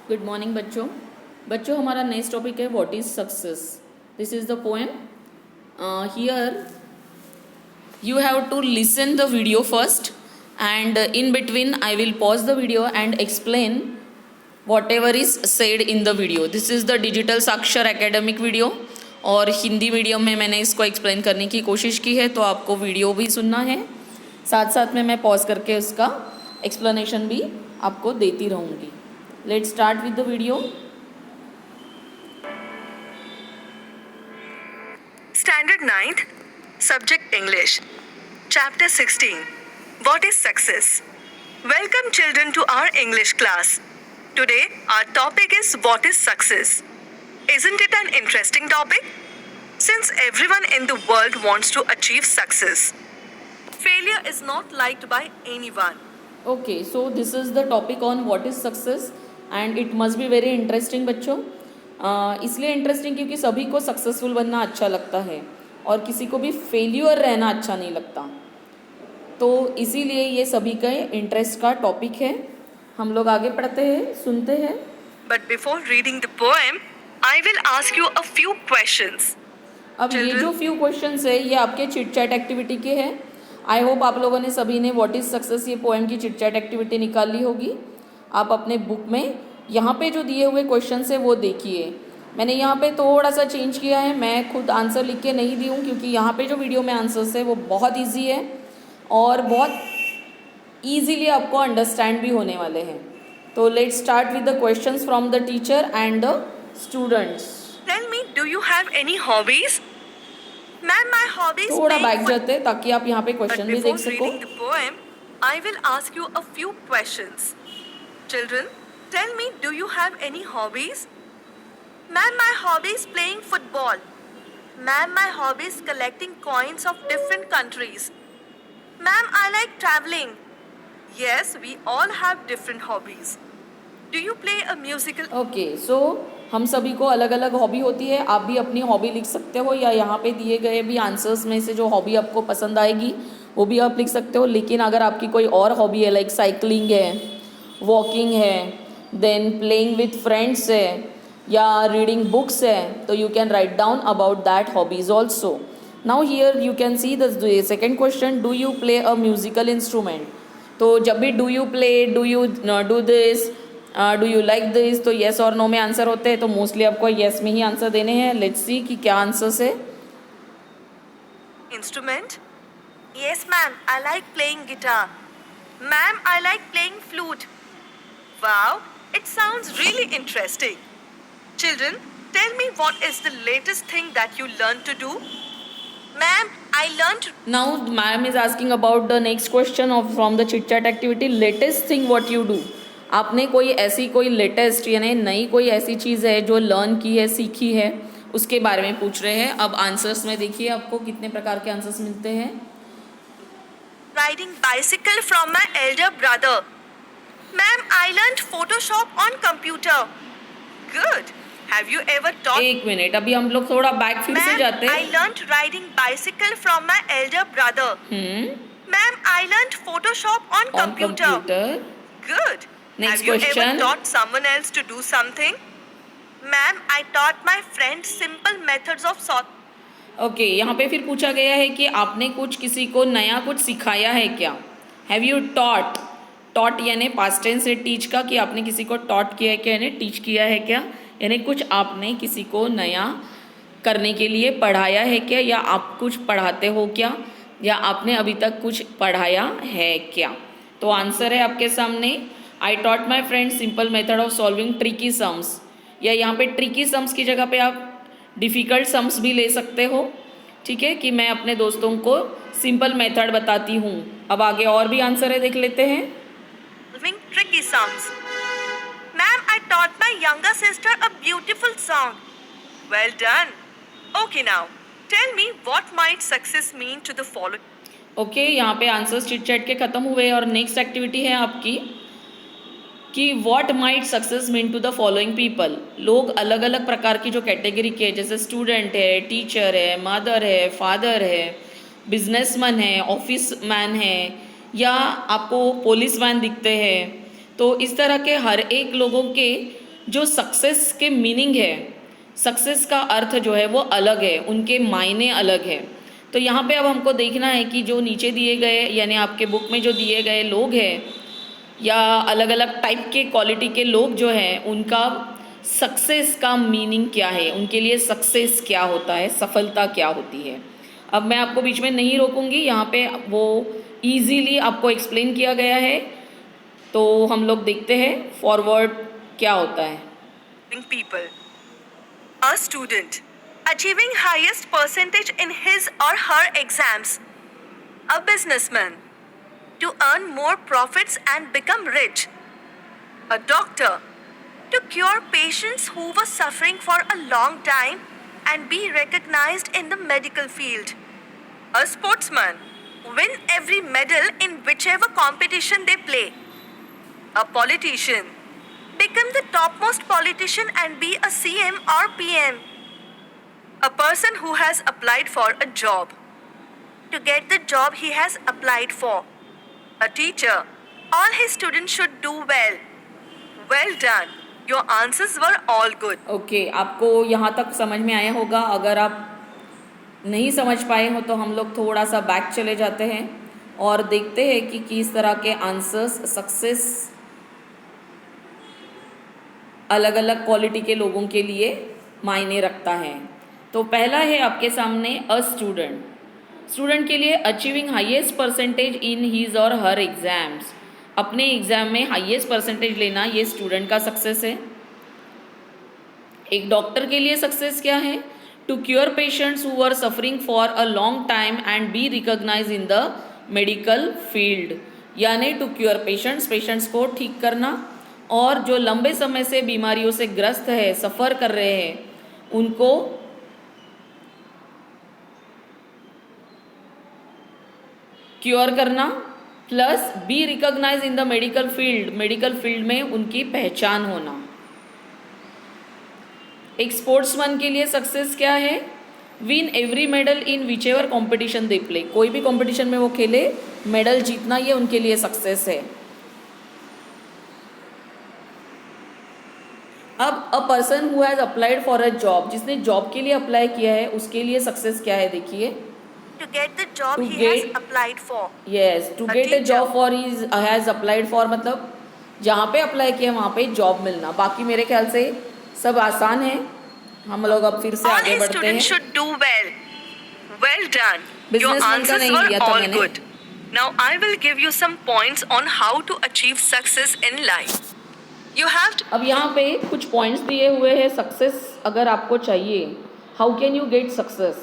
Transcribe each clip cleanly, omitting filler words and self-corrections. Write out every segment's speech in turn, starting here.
Good morning बच्चों। बच्चों हमारा नेक्स्ट टॉपिक है what is success. This is the poem. Here you have to listen the video first, and in between I will pause the video and explain whatever is said in the video. This is the digital साक्षर academic video और Hindi medium में मैंने इसको explain करने की कोशिश की है, तो आपको वीडियो भी सुनना है, साथ साथ में मैं पॉज करके उसका एक्सप्लेनेशन भी आपको देती रहूँगी. Let's start with the video. Standard 9th, Subject English, Chapter 16, What is Success? Welcome children to our English class. Today our topic is What is Success? Isn't it an interesting topic? Since everyone in the world wants to achieve success, failure is not liked by anyone. Okay, so this is the topic on what is success and it must be very interesting बच्चों. इसलिए interesting क्योंकि सभी को successful बनना अच्छा लगता है और किसी को भी फेल्यूर रहना अच्छा नहीं लगता, तो इसीलिए ये सभी का इंटरेस्ट का टॉपिक है. हम लोग आगे पढ़ते हैं, सुनते हैं. But before reading the poem, I will ask you a few questions. अब ये जो फ्यू क्वेश्चंस है ये आपके चिट चैट एक्टिविटी के हैं. आई होप आप लोगों ने सभी ने व्हाट इज सक्सेस ये पोएम की चिट चैट एक्टिविटी निकाल ली होगी. आप अपने बुक में यहाँ पे जो दिए हुए क्वेश्चंस है वो देखिए. मैंने यहाँ पे थोड़ा सा चेंज किया है, मैं खुद आंसर लिख के नहीं दी हूँ क्योंकि यहाँ पे जो वीडियो में आंसर्स है वो बहुत ईजी है और बहुत ईजीली आपको अंडरस्टैंड भी होने वाले हैं. तो let's start with the questions from the teacher and the students. Tell me, do you have any hobbies? Ma'am, my hobbies. थोड़ा बैक जाते हैं ताकि आप यहाँ पे क्वेश्चन भी देख सको. Reading the poem, I will ask you a few questions. Children, tell me, do you have any hobbies? Ma'am, my hobby is playing football. Ma'am, my hobby is collecting coins of different countries. Ma'am, I like traveling. Yes, we all have different hobbies. Do you play a musical? Okay, so हम सभी को अलग अलग hobby होती है. आप भी अपनी हॉबी लिख सकते हो या यहाँ पे दिए गए भी आंसर्स में से जो हॉबी आपको पसंद आएगी वो भी आप लिख सकते हो. लेकिन अगर आपकी कोई और हॉबी है लाइक साइकिलिंग है, वॉकिंग है, देन प्लेइंग विथ फ्रेंड्स है या रीडिंग बुक्स है, तो you can write down about that hobbies also. Now here you can see the second question, do you play a musical instrument. तो जब भी do you play, do you do this, do you like this, तो yes और no में answer होते हैं, तो mostly आपको येस में ही आंसर देने हैं. लेट्स सी कि क्या आंसर्स है. Instrument? Yes, ma'am. I like playing guitar. Ma'am, I like playing flute. Wow, it sounds really interesting. Children, tell me what is the latest thing that you learned to do? Ma'am, I learned. Now ma'am is asking about the next question of from the chit chat activity. Latest thing what you do. आपने कोई ऐसी कोई latest यानी नई कोई ऐसी चीज़ है जो लर्न की है, सीखी है, उसके बारे में पूछ रहे हैं. अब आंसर्स में देखिए आपको कितने प्रकार के आंसर्स मिलते हैं. Riding bicycle from my elder brother. Ma'am, I learned Photoshop on computer. Good. Have you ever taught? एक मिनट, अभी हम लोग थोड़ा बैक फिर से जाते Ma'am, हैं. I learned riding bicycle from my elder brother. Ma'am, I learned Photoshop on computer. Good. Next Have you question. ever taught someone else to do something? Ma'am, I taught my friend simple methods of sort. Okay, यहाँ पे फिर पूछा गया है कि आपने कुछ किसी को नया कुछ सिखाया है क्या. Have you taught. टॉट यानी पास्ट टेंस है टीच का, कि आपने किसी को टॉट किया है क्या, यानी टीच किया है क्या, यानी कुछ आपने किसी को नया करने के लिए पढ़ाया है क्या, या आप कुछ पढ़ाते हो क्या, या आपने अभी तक कुछ पढ़ाया है क्या. तो आंसर है आपके सामने, I taught my friend simple method of solving tricky sums, या यहाँ पे ट्रिकी सम्स की जगह पे आप डिफ़िकल्ट सम्स भी ले सकते हो. ठीक है, कि मैं अपने दोस्तों को सिंपल मेथड बताती हूँ. अब आगे और भी आंसर है, देख लेते हैं. Solving tricky sums. Ma'am, I taught my younger sister a beautiful song. Well done. Okay, now tell me what might success mean to the following. Okay, यहाँ पे आंसर्स चिट चैट के ख़त्म हुए और नेक्स्ट एक्टिविटी है आपकी कि what might success mean to the following people. लोग अलग अलग प्रकार की जो कैटेगरी के, जैसे स्टूडेंट है, टीचर है, मदर है, फादर है, बिजनेसमैन है, ऑफिस मैन है, या आपको पुलिस मैन दिखते हैं, तो इस तरह के हर एक लोगों के जो सक्सेस के मीनिंग है, सक्सेस का अर्थ जो है वो अलग है, उनके मायने अलग है। तो यहाँ पे अब हमको देखना है कि जो नीचे दिए गए यानी आपके बुक में जो दिए गए लोग हैं या अलग अलग टाइप के क्वालिटी के लोग जो हैं उनका सक्सेस का मीनिंग क्या है, उनके लिए सक्सेस क्या होता है, सफलता क्या होती है। अब मैं आपको बीच में नहीं रोकूंगी, यहाँ पे वो इजीली आपको एक्सप्लेन किया गया है। तो हम लोग देखते हैं फॉरवर्ड क्या होता है। People. A student achieving highest percentage in his or her exams. A businessman to earn more profits and become rich. A doctor to cure patients who were suffering for a long time and be recognized in the medical field. A sportsman win every medal in whichever competition they play. A politician become the topmost politician and be a CM or PM. A person who has applied for a job to get the job he has applied for. A teacher. All his students should do well. Well done. Your answers were all good. Okay आपको यहाँ तक समझ में आया होगा। अगर आप नहीं समझ पाए हो तो हम लोग थोड़ा सा बैक चले जाते हैं और देखते हैं कि किस तरह के आंसर्स सक्सेस अलग अलग क्वालिटी के लोगों के लिए मायने रखता है। तो पहला है आपके सामने अ स्टूडेंट। स्टूडेंट के लिए achieving highest percentage in his or her exams, अपने एग्जाम में हाईएस्ट परसेंटेज लेना ये स्टूडेंट का सक्सेस है। एक डॉक्टर के लिए सक्सेस क्या है? To cure patients who are suffering for a long time and be recognise in the medical field, यानी टू क्योर पेशेंट्स, पेशेंट्स को ठीक करना, और जो लंबे समय से बीमारियों से ग्रस्त है, सफ़र कर रहे हैं, उनको क्योर करना, plus be recognise in the medical field, medical field में उनकी पहचान होना। एक स्पोर्ट्समैन के लिए सक्सेस क्या है? Win every medal in which ever competition they play, कोई भी कॉम्पिटिशन में वो खेले मेडल जीतना, ये उनके लिए सक्सेस है। अब a person who has applied for a job, जिसने जॉब के लिए अप्लाई किया है उसके लिए सक्सेस क्या है? देखिए, To get the job he has applied for. Yes, to get a job for is has applied for, मतलब जहाँ पे अप्लाई किया वहाँ पे जॉब मिलना। बाकी मेरे ख्याल से सब आसान है। हम लोग अब फिर से All आगे his बढ़ते हैं। students should do well. Well done. Your Businessman का answers नहीं were लिया था all मैंने। good. Now I will give you some points on how to achieve success in life. You have to अब यहाँ पे कुछ पॉइंट्स दिए हुए हैं सक्सेस अगर आपको चाहिए। How can you get success,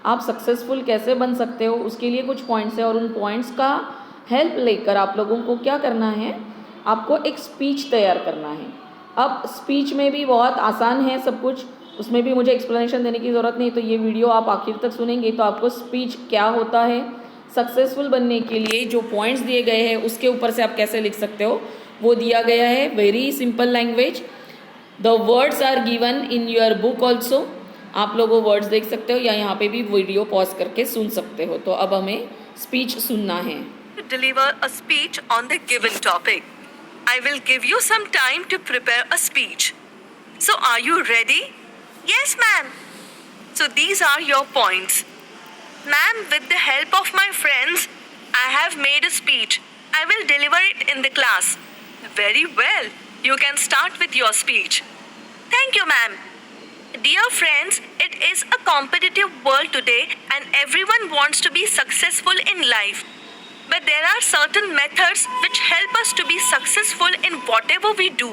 आप सक्सेसफुल कैसे बन सकते हो, उसके लिए कुछ पॉइंट्स है, और उन पॉइंट्स का हेल्प लेकर आप लोगों को क्या करना है, आपको एक स्पीच तैयार करना है। अब स्पीच में भी बहुत आसान है सब कुछ, उसमें भी मुझे एक्सप्लेनेशन देने की ज़रूरत नहीं। तो ये वीडियो आप आखिर तक सुनेंगे तो आपको स्पीच क्या होता है, सक्सेसफुल बनने के लिए जो पॉइंट्स दिए गए हैं उसके ऊपर से आप कैसे लिख सकते हो वो दिया गया है। Very simple language, the words are given in your book also, आप लोग वो वर्ड्स देख सकते हो या यहाँ पे भी वीडियो पॉज करके सुन सकते हो। तो अब हमें स्पीच सुनना है। deliver a speech on the given topic. I will give you some time to prepare a speech. So are you ready? Yes, ma'am. So these are your points. Ma'am, with the help of my friends, I have made a speech. I will deliver it in the class. Very well. You can start with your speech. Thank you, ma'am. Dear friends, it is a competitive world today and everyone wants to be successful in life. But there are certain methods which help us to be successful in whatever we do.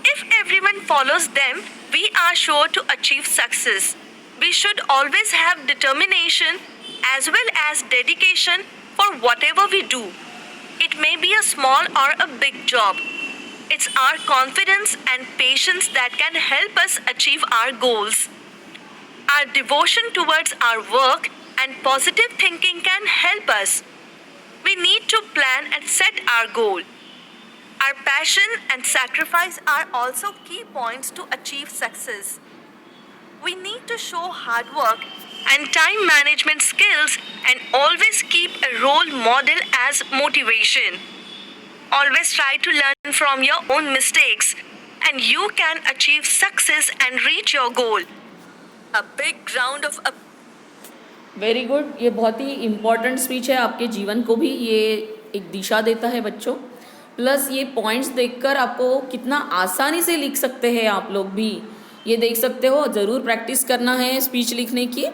If everyone follows them, we are sure to achieve success. We should always have determination as well as dedication for whatever we do. It may be a small or a big job. It's our confidence and patience that can help us achieve our goals. Our devotion towards our work and positive thinking can help us. We need to plan and set our goal. Our passion and sacrifice are also key points to achieve success. We need to show hard work and time management skills and always keep a role model as motivation. Always try to learn from your own mistakes. and you can achieve success and reach your goal. A big round of very good. ये बहुत ही important speech है, आपके जीवन को भी ये एक दिशा देता है बच्चों। प्लस ये पॉइंट्स देखकर आपको कितना आसानी से लिख सकते हैं आप लोग भी, ये देख सकते हो। ज़रूर प्रैक्टिस करना है स्पीच लिखने की।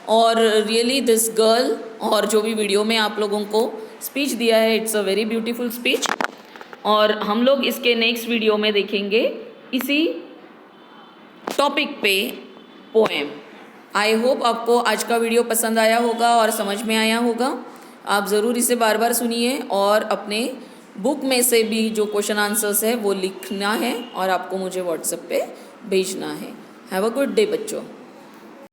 और रियली दिस गर्ल, और जो भी वीडियो में आप लोगों को स्पीच दिया है, it's a very beautiful speech. और हम लोग इसके नेक्स्ट वीडियो में देखेंगे इसी टॉपिक पे पोएम। आई होप आपको आज का वीडियो पसंद आया होगा और समझ में आया होगा। आप ज़रूर इसे बार बार सुनिए और अपने बुक में से भी जो क्वेश्चन आंसर्स है वो लिखना है और आपको मुझे व्हाट्सएप पे भेजना है। हैव अ गुड डे बच्चों।